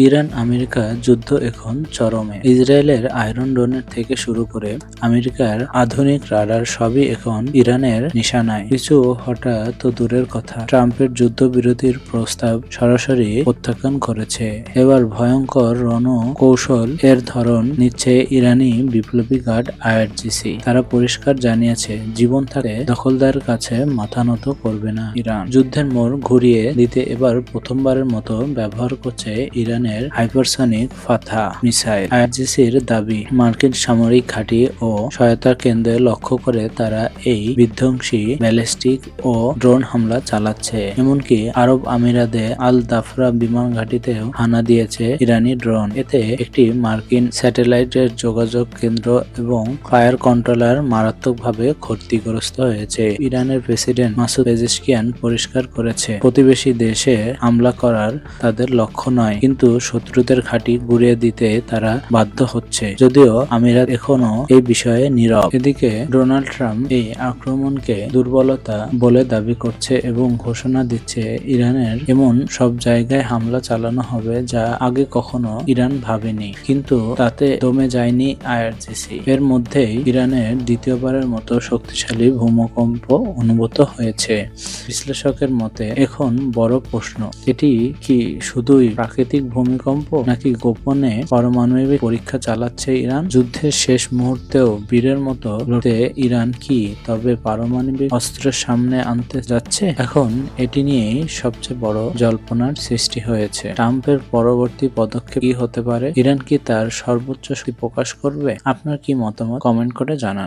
Iran America যুদ্ধ এখন চরমে। ইসরায়েলের আয়রন ডোনের থেকে শুরু করে আমেরিকার আধুনিক রাডার সবই এখন ইরানের নিশানায়। কিছু হঠাৎ তো দূরের কথা, ট্রাম্পের যুদ্ধবিরতির প্রস্তাব সরাসরি প্রত্যাখ্যান করেছে। এবার ভয়ঙ্কর কৌশল এর ধরন নিচ্ছে ইরানি বিপ্লবী গার্ড আইআরজিসি। তারা পরিষ্কার জানিয়েছে, জীবন থাকে দখলদারের কাছে মাথা নত করবে না ইরান। যুদ্ধের মোড় ঘুরিয়ে দিতে এবার প্রথমবারের মতো ব্যবহার করছে ইরানের হাইপারসনিক ফাথা মিসাইল। আইআরজিসির দাবি, মার্কিন সামরিক ঘাঁটি ও সহায়তার কেন্দ্রে লক্ষ্য করে তারা এই বিধ্বংসী ব্যালিস্টিক ও ড্রোন হামলা চালাচ্ছে। এমনকি আরব আমিরাতে আল দাফরা বিমান ঘাঁটিতেও হানা দিয়েছে ইরানি ড্রোন। এতে একটি মার্কিন স্যাটেলাইটের যোগাযোগ কেন্দ্র এবং ফায়ার কন্ট্রোলার মারাত্মকভাবে ক্ষতিগ্রস্ত হয়েছে। ইরানের প্রেসিডেন্ট মাসুদ পেজেশকিয়ান পরিষ্কার করেছে, প্রতিবেশী দেশে হামলা করার তাদের লক্ষ্য নয়, কিন্তু শত্রুদের ঘাঁটি গুড়িয়ে দিতে তারা বাধ্য হচ্ছে। যদিও আমিরাত এখনো এই বিষয়ে নীরব। এদিকে ডোনাল্ড ট্রাম্প এই আক্রমণকে দুর্বলতা বলে দাবি করছে এবং ঘোষণা দিচ্ছে ইরানের এমন সব জায়গায় হামলা চালানো হবে যা আগে কখনো ইরান ভাবেনি। কিন্তু তাতে দমে যায়নি আইআরজিসি। এর মধ্যেই ইরানের দ্বিতীয়বারের মতো শক্তিশালী ভূমিকম্প অনুভূত হয়েছে। বিশ্লেষকের মতে এখন বড় প্রশ্ন, এটি কি শুধুই প্রাকৃতিক ভূমিকম্প নাকি গোপনে পারমাণবিক পরীক্ষা চালাচ্ছে ইরান? যুদ্ধের শেষ মুহূর্তেও বীরের মতো লড়তে ইরান কি তবে পারমাণবিক অস্ত্রের সামনে আনতে যাচ্ছে? এখন এটি নিয়েই সবচেয়ে বড় জল্পনার সৃষ্টি হয়েছে। ট্রাম্পের পরবর্তী পদক্ষেপ কি হতে পারে? ইরান কি তার সর্বোচ্চ শক্তি প্রকাশ করবে? আপনার কি মতামত কমেন্ট করে জানান।